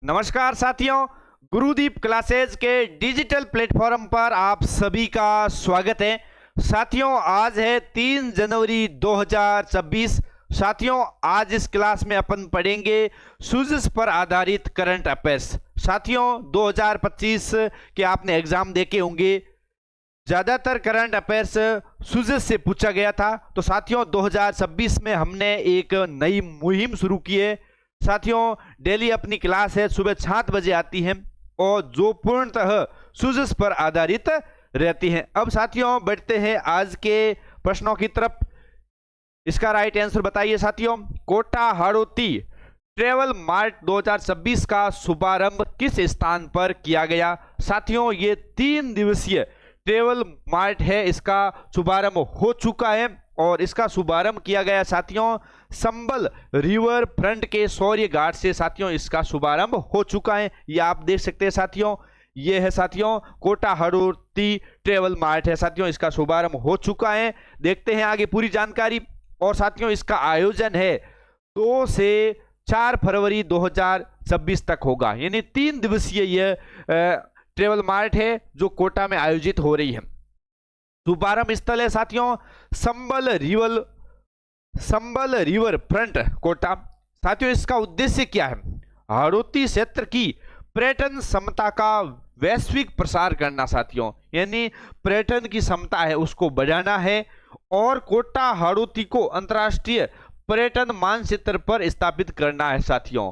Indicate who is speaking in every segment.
Speaker 1: नमस्कार साथियों, गुरुदीप क्लासेज के डिजिटल प्लेटफॉर्म पर आप सभी का स्वागत है। साथियों, आज है 3 जनवरी 2026। साथियों, आज इस क्लास में अपन पढ़ेंगे सूजस पर आधारित करंट अफेयर्स। साथियों, 2025 के आपने एग्जाम देखे होंगे, ज्यादातर करंट अफेयर्स सूजस से पूछा गया था। तो साथियों, 2026 में हमने एक नई मुहिम शुरू की है। साथियों, डेली अपनी क्लास है, सुबह 7 बजे आती है और जो पूर्णतः सूजस पर आधारित रहती है। अब साथियों, बढ़ते हैं आज के प्रश्नों की तरफ। इसका राइट आंसर बताइए साथियों। कोटा हाड़ौती ट्रेवल मार्ट 2026 का शुभारंभ किस स्थान पर किया गया? साथियों, ये 3 दिवसीय ट्रेवल मार्ट है, इसका शुभारंभ हो चुका है और इसका शुभारंभ किया गया साथियों संबल रिवर फ्रंट के शौर्य घाट से। साथियों, इसका शुभारंभ हो चुका है, ये आप देख सकते हैं साथियों। ये है साथियों कोटा हाड़ौती ट्रेवल मार्ट है साथियों, इसका शुभारंभ हो चुका है। देखते हैं आगे पूरी जानकारी। और साथियों, इसका आयोजन है 2 से 4 फरवरी 2026 तक होगा, यानी 3 दिवसीय यह ट्रेवल मार्ट है जो कोटा में आयोजित हो रही है। शुभारंभ स्थल है साथियों संबल रिवर फ्रंट कोटा। साथियों, इसका उद्देश्य क्या है? हाड़ौती क्षेत्र की पर्यटन क्षमता का वैश्विक प्रसार करना साथियों, यानी पर्यटन की क्षमता है उसको बढ़ाना है और कोटा हाड़ौती को अंतर्राष्ट्रीय पर्यटन मानचित्र पर स्थापित करना है साथियों।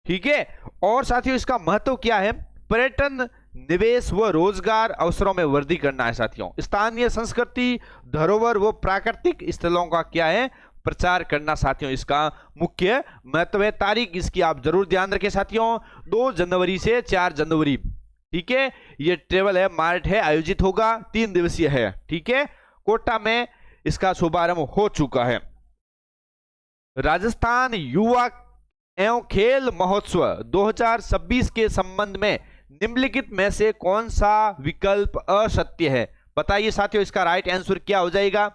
Speaker 1: ठीक है। और साथियों, इसका महत्व क्या है? पर्यटन निवेश व रोजगार अवसरों में वृद्धि करना है साथियों। स्थानीय संस्कृति, धरोहर व प्राकृतिक स्थलों का क्या है? प्रचार करना साथियों, इसका मुख्य महत्व है। तारीख इसकी आप जरूर ध्यान रखें साथियों, 2 जनवरी से 4 जनवरी। ठीक है, ये ट्रेवल है मार्ट है, आयोजित होगा, 3 दिवसीय है। ठीक है, कोटा में इसका शुभारंभ हो चुका है। राजस्थान युवा एवं खेल महोत्सव 2026 के संबंध में निम्नलिखित में से कौन सा विकल्प असत्य है? बताइए साथियों, इसका राइट आंसर क्या हो जाएगा?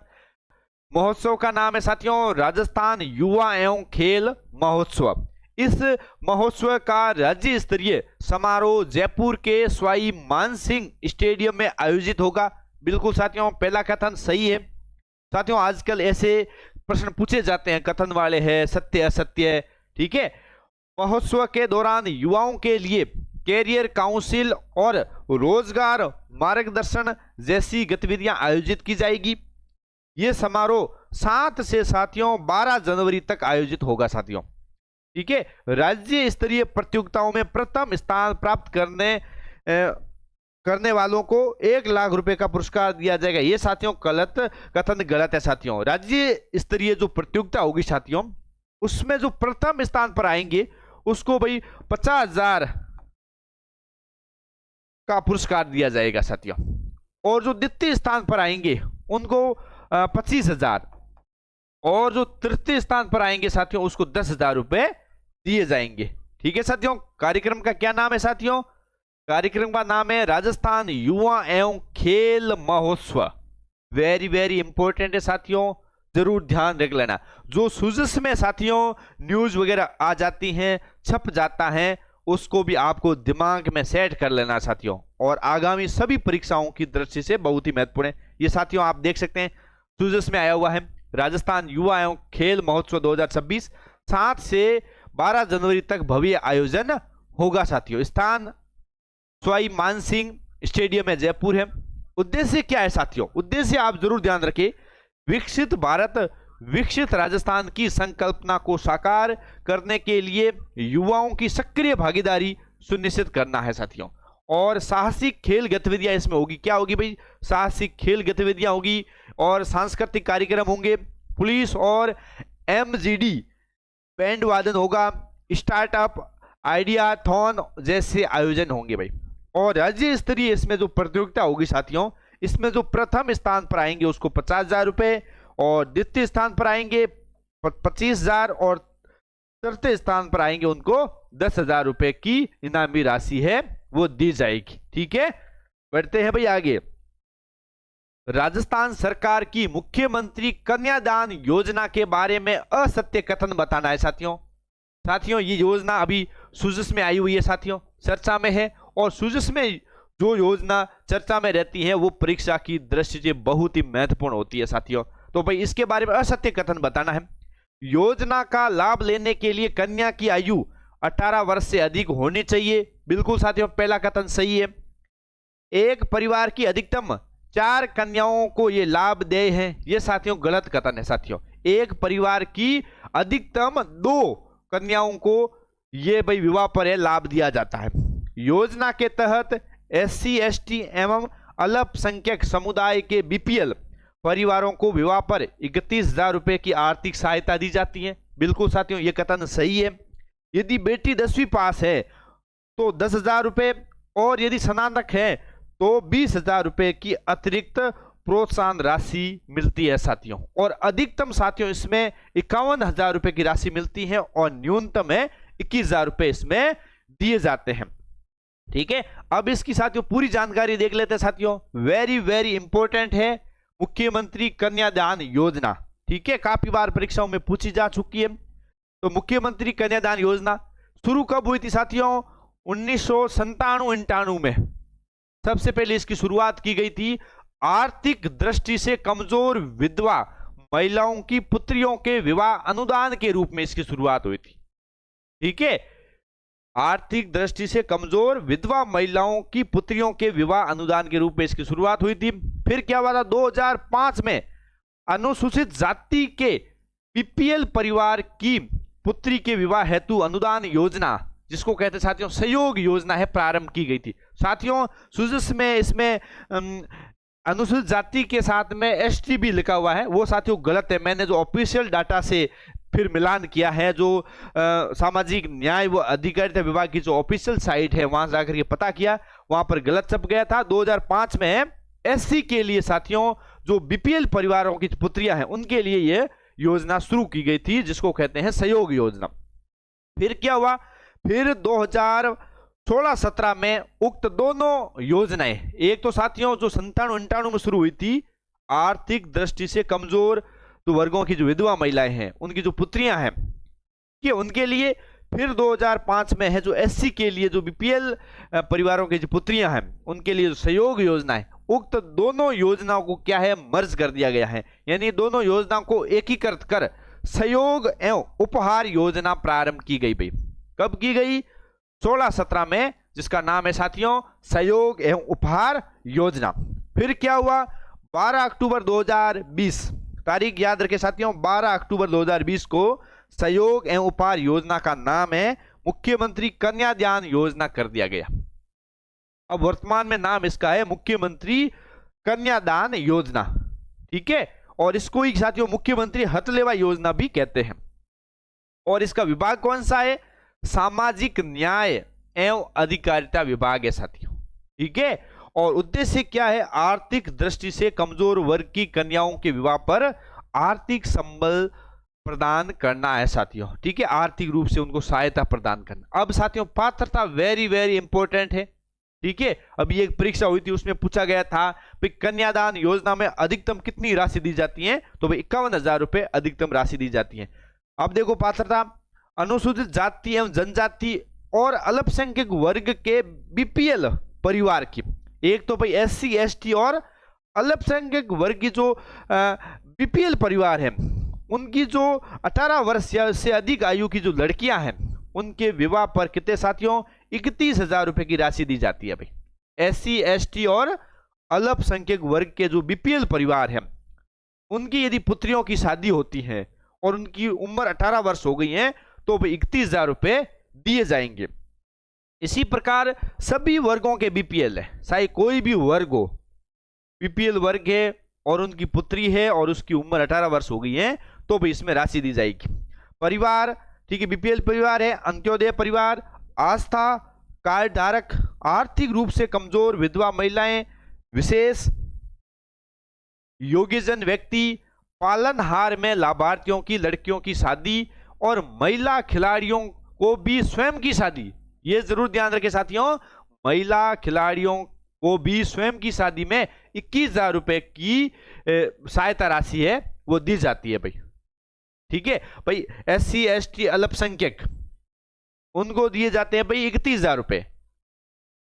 Speaker 1: महोत्सव का नाम है साथियों राजस्थान युवा एवं खेल महोत्सव। इस महोत्सव का राज्य स्तरीय समारोह जयपुर के सवाई मानसिंह स्टेडियम में आयोजित होगा। बिल्कुल साथियों, पहला कथन सही है। साथियों, आजकल ऐसे प्रश्न पूछे जाते हैं, कथन वाले हैं, सत्य असत्य है। ठीक है। महोत्सव के दौरान युवाओं के लिए कैरियर काउंसिल और रोजगार मार्गदर्शन जैसी गतिविधियां आयोजित की जाएगी। यह समारोह 7 से साथियों 12 जनवरी तक आयोजित होगा साथियों। ठीक है। राज्य स्तरीय प्रतियोगिताओं में प्रथम स्थान प्राप्त करने वालों को 1 लाख रुपए का पुरस्कार दिया जाएगा। यह साथियों कथन गलत है साथियों। राज्य स्तरीय जो प्रतियोगिता होगी साथियों, उसमें जो प्रथम स्थान पर आएंगे उसको भाई 50,000 का पुरस्कार दिया जाएगा साथियों, और जो द्वितीय स्थान पर आएंगे उनको 25,000, और जो तृतीय स्थान पर आएंगे साथियों उसको 10,000 रुपए दिए जाएंगे। ठीक है साथियों। कार्यक्रम का क्या नाम है साथियों? कार्यक्रम का नाम है राजस्थान युवा एवं खेल महोत्सव। वेरी वेरी इंपॉर्टेंट है साथियों, जरूर ध्यान रख लेना। जो सूजस में साथियों न्यूज वगैरह आ जाती हैं, छप जाता है, उसको भी आपको दिमाग में सेट कर लेना साथियों, और आगामी सभी परीक्षाओं की दृष्टि से बहुत ही महत्वपूर्ण है। ये साथियों आप देख सकते हैं सूजस में आया हुआ है राजस्थान युवा एवं खेल महोत्सव 2026, 7 से 12 जनवरी तक भव्य आयोजन होगा साथियों। स्थान सवाई मानसिंह स्टेडियम में जयपुर है। उद्देश्य क्या है साथियों? उद्देश्य आप जरूर ध्यान रखें, विकसित भारत विकसित राजस्थान की संकल्पना को साकार करने के लिए युवाओं की सक्रिय भागीदारी सुनिश्चित करना है साथियों। और साहसिक खेल गतिविधियां इसमें होगी। क्या होगी भाई? साहसिक खेल गतिविधियां होगी और सांस्कृतिक कार्यक्रम होंगे। पुलिस और एमजीडी बैंड वादन होगा, स्टार्टअप आइडिया थॉन जैसे आयोजन होंगे भाई। और राज्य स्तरीय इसमें जो प्रतियोगिता होगी साथियों, इसमें जो प्रथम स्थान पर आएंगे उसको 50,000 रुपए, और द्वितीय स्थान पर आएंगे 25,000, और तृतीय स्थान पर आएंगे उनको 10,000 रुपए की इनामी राशि है वो दी जाएगी। ठीक है। बढ़ते हैं भाई आगे। राजस्थान सरकार की मुख्यमंत्री कन्यादान योजना के बारे में असत्य कथन बताना है साथियों। साथियों ये योजना अभी सुजस में आई हुई है साथियों, चर्चा में है। और सुजस में जो योजना चर्चा में रहती है वो परीक्षा की दृष्टि से बहुत ही महत्वपूर्ण होती है साथियों। तो भाई इसके बारे में असत्य कथन बताना है। योजना का लाभ लेने के लिए कन्या की आयु 18 वर्ष से अधिक होनी चाहिए। बिल्कुल साथियों, पहला कथन सही है। एक परिवार की अधिकतम 4 कन्याओं को ये लाभ दे हैं, ये साथियों गलत कथन है साथियों। एक परिवार की अधिकतम 2 कन्याओं को ये भाई विवाह पर लाभ दिया जाता है। योजना के तहत SC ST एवं अल्पसंख्यक समुदाय के BPL परिवारों को विवाह पर 31,000 रुपए की आर्थिक सहायता दी जाती है। बिल्कुल साथियों ये कथन सही है। यदि बेटी 10वीं पास है तो 10,000 रुपए, और यदि स्नातक है तो 20,000 रुपए की अतिरिक्त प्रोत्साहन राशि मिलती है साथियों। और अधिकतम साथियों इसमें 51,000 रुपए की राशि मिलती है और न्यूनतम है 21,000 रुपए इसमें दिए जाते हैं। ठीक है, अब इसकी साथियों पूरी जानकारी देख लेते हैं साथियों। वेरी वेरी इंपॉर्टेंट है मुख्यमंत्री कन्यादान योजना। ठीक है, काफी बार परीक्षाओं में पूछी जा चुकी है। तो मुख्यमंत्री कन्यादान योजना शुरू कब हुई थी साथियों? 1997-98 में सबसे पहले इसकी शुरुआत की गई थी। आर्थिक दृष्टि से कमजोर विधवा महिलाओं की पुत्रियों के विवाह अनुदान के रूप में इसकी शुरुआत हुई थी। ठीक है, आर्थिक दृष्टि से कमजोर विधवा महिलाओं की पुत्रियों के विवाह अनुदान के रूप में इसकी शुरुआत हुई थी। फिर क्या हुआ था? 2005 में अनुसूचित जाति के BPL परिवार की पुत्री के विवाह हेतु अनुदान योजना, जिसको कहते हैं साथियों सहयोग योजना है, प्रारंभ की गई थी। साथियों सुजस में इसमें अनुसूचित जाति के साथ में ST भी लिखा हुआ है, वो साथियों गलत है। मैंने जो ऑफिशियल डाटा से फिर मिलान किया है, जो सामाजिक न्याय व अधिकारिता विभाग की जो ऑफिशियल साइट है वहां जाकर के पता किया, वहां पर गलत छप गया था। 2005 में SC के लिए साथियों जो BPL परिवारों की पुत्रियां हैं उनके लिए यह योजना शुरू की गई थी, जिसको कहते हैं सहयोग योजना। फिर क्या हुआ? फिर 2016-17 में उक्त दोनों योजनाएं, एक तो साथियों जो 97-98 में शुरू हुई थी, आर्थिक दृष्टि से कमजोर तो वर्गों की जो विधवा महिलाएं हैं उनकी जो पुत्रियां हैं कि उनके लिए, फिर 2005 में है जो SC के लिए जो BPL परिवारों की जो पुत्रियां हैं उनके लिए जो सहयोग योजना है, उक्त दोनों योजनाओं को क्या है मर्ज कर दिया गया है। यानी दोनों योजनाओं को एकीकृत कर सहयोग एवं उपहार योजना प्रारंभ की गई। भाई कब की गई? 16-17 में, जिसका नाम है साथियों सहयोग एवं उपहार योजना। फिर क्या हुआ? 12 अक्टूबर 2020, तारीख याद रखें साथियों, 12 अक्टूबर 2020 को सहयोग एवं उपहार योजना का नाम है मुख्यमंत्री कन्यादान योजना कर दिया गया। अब वर्तमान में नाम इसका है मुख्यमंत्री कन्यादान योजना। ठीक है, और इसको ही साथियों मुख्यमंत्री हथलेवा योजना भी कहते हैं। और इसका विभाग कौन सा है? सामाजिक न्याय एवं अधिकारिता विभाग है साथियों। ठीक है, और उद्देश्य क्या है? आर्थिक दृष्टि से कमजोर वर्ग की कन्याओं के विवाह पर आर्थिक संबल प्रदान करना है साथियों। ठीक है, आर्थिक रूप से उनको सहायता प्रदान करना। अब साथियों पात्रता वेरी वेरी इंपॉर्टेंट है। ठीक है, अभी एक परीक्षा हुई थी उसमें पूछा गया था कि कन्यादान योजना में अधिकतम कितनी राशि दी जाती है? तो भाई 51,000 रुपए अधिकतम राशि दी जाती है। अब देखो पात्रता, अनुसूचित जाति एवं जनजाति और अल्पसंख्यक वर्ग के BPL परिवार की, एक तो भाई SC ST और अल्पसंख्यक वर्ग की जो BPL परिवार है उनकी जो 18 वर्ष से अधिक आयु की जो लड़कियां हैं उनके विवाह पर कितने साथियों? 31,000 रुपए की राशि दी जाती है। भाई SC ST और अल्पसंख्यक वर्ग के जो BPL परिवार हैं उनकी यदि पुत्रियों की शादी होती है और उनकी उम्र 18 वर्ष हो गई है तो भाई 31,000 रुपए दिए जाएंगे। इसी प्रकार सभी वर्गों के BPL है, चाहे कोई भी वर्ग हो, BPL वर्ग है और उनकी पुत्री है और उसकी उम्र 18 वर्ष हो गई है तो भी इसमें राशि दी जाएगी। परिवार, ठीक है, BPL परिवार है, अंत्योदय परिवार, आस्था कार्ड धारक, आर्थिक रूप से कमजोर विधवा महिलाएं, विशेष योग्यजन व्यक्ति, पालनहार में लाभार्थियों की लड़कियों की शादी और महिला खिलाड़ियों को भी स्वयं की शादी। ये जरूर ध्यान रखें साथियों, महिला खिलाड़ियों को भी स्वयं की शादी में 21,000 रुपए की सहायता राशि है वो दी जाती है। भाई ठीक है भाई, SC ST अल्पसंख्यक उनको दिए जाते हैं भाई 31,000 रुपए।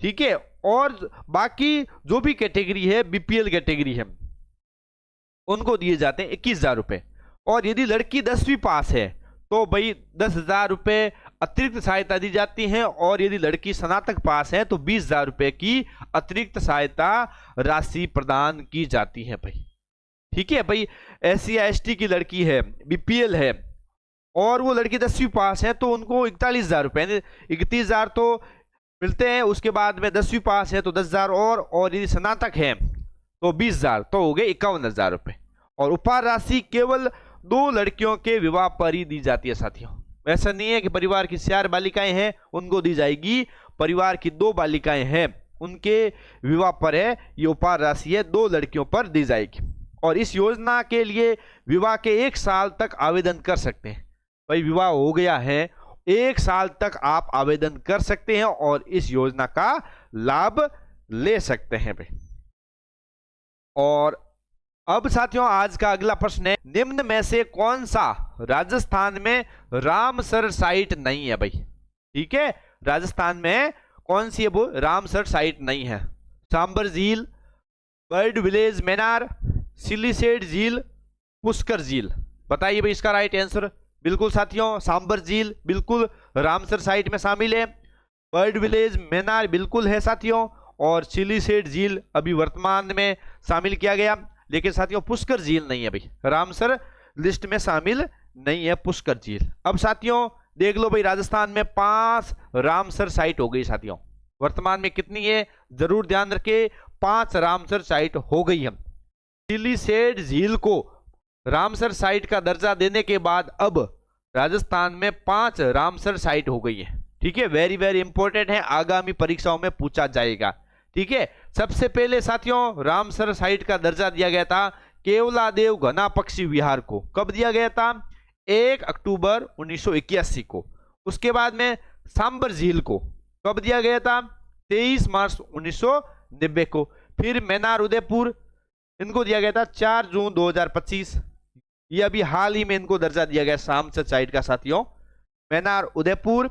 Speaker 1: ठीक है, और बाकी जो भी कैटेगरी है, बीपीएल कैटेगरी है, उनको दिए जाते हैं 21,000 रुपए। और यदि लड़की 10वीं पास है तो भाई 10,000 रुपए अतिरिक्त सहायता दी जाती है। और यदि लड़की स्नातक पास है तो 20,000 रुपए की अतिरिक्त सहायता राशि प्रदान की जाती है भाई। ठीक है भाई, SC या ST की लड़की है, बीपीएल है, और वो लड़की 10वीं पास है तो उनको 41,000 रुपए, 31,000 तो मिलते हैं। उसके बाद में 10वीं पास है तो 10,000 और यदि स्नातक है तो 20,000, तो हो गए 51,000 रुपए। और उपहार राशि केवल 2 लड़कियों के विवाह पर ही दी जाती है साथियों। ऐसा नहीं है कि परिवार की 4 बालिकाएं हैं उनको दी जाएगी, परिवार की 2 बालिकाएं हैं उनके विवाह पर है ये उपहार राशि है, 2 लड़कियों पर दी जाएगी। और इस योजना के लिए विवाह के 1 साल तक आवेदन कर सकते हैं। भाई विवाह हो गया है, 1 साल तक आप आवेदन कर सकते हैं और इस योजना का लाभ ले सकते हैं भाई। और अब साथियों आज का अगला प्रश्न है, निम्न में से कौन सा राजस्थान में रामसर साइट नहीं है भाई। ठीक है, राजस्थान में कौन सी है वो रामसर साइट नहीं है? सांबर झील, बर्ड विलेज मैनार, सिलिसेट झील, पुष्कर झील। बताइए भाई इसका राइट आंसर। बिल्कुल साथियों, सांबर झील बिल्कुल रामसर साइट में शामिल है, बर्ड विलेज मैनार बिल्कुल है साथियों, और सिलिसेट झील अभी वर्तमान में शामिल किया गया। लेकिन साथियों पुष्कर झील नहीं है भाई, रामसर लिस्ट में शामिल नहीं है पुष्कर झील। अब साथियों देख लो भाई, राजस्थान में 5 रामसर साइट हो गई साथियों। वर्तमान में कितनी है जरूर ध्यान रखें, 5 रामसर साइट हो गई है। सिलिसेट झील को रामसर साइट का दर्जा देने के बाद अब राजस्थान में 5 रामसर साइट हो गई है। ठीक है, वेरी वेरी इंपॉर्टेंट है, आगामी परीक्षाओं में पूछा जाएगा। ठीक है, सबसे पहले साथियों रामसर साइट का दर्जा दिया गया था केवलादेव घना पक्षी विहार को। कब दिया गया था? 1 अक्टूबर 1981 को। उसके बाद में सांबर झील को कब दिया गया था? 23 मार्च 1990 को। फिर मैनार उदयपुर इनको दिया गया था 4 जून 2025। ये अभी हाल ही में इनको दर्जा दिया गया रामसर साइट का साथियों। मैनार उदयपुर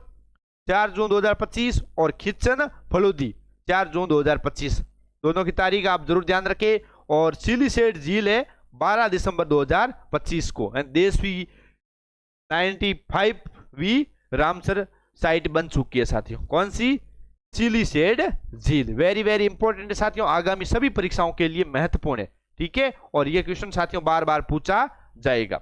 Speaker 1: 4 जून 2025 और खिचन फलोदी 4 जून 2025, दोनों की तारीख आप जरूर ध्यान रखें। और सिलिसेट झील है 12 दिसंबर 2025 को। देश भी 95वीं रामसर साइट बन चुकी है साथियों। कौन सी? सिलिसेट झील। वेरी वेरी इंपॉर्टेंट है साथियों, आगामी सभी परीक्षाओं के लिए महत्वपूर्ण है। ठीक है, और ये क्वेश्चन साथियों बार बार पूछा जाएगा।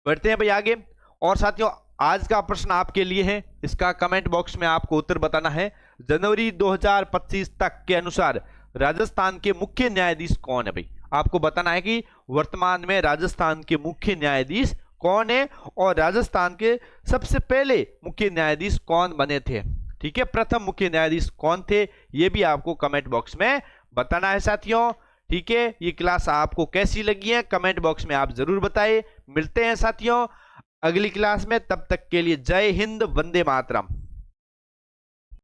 Speaker 1: बढ़ते हैं भाई आगे। और साथियों आज का प्रश्न आपके लिए है, इसका कमेंट बॉक्स में आपको उत्तर बताना है। जनवरी 2025 तक के अनुसार राजस्थान के मुख्य न्यायाधीश कौन है भाई? आपको बताना है कि वर्तमान में राजस्थान के मुख्य न्यायाधीश कौन है और राजस्थान के सबसे पहले मुख्य न्यायाधीश कौन बने थे। ठीक है, प्रथम मुख्य न्यायाधीश कौन थे ये भी आपको कमेंट बॉक्स में बताना है साथियों। ठीक है, ये क्लास आपको कैसी लगी है कमेंट बॉक्स में आप जरूर बताएं। मिलते हैं साथियों अगली क्लास में, तब तक के लिए जय हिंद, वंदे मातरम।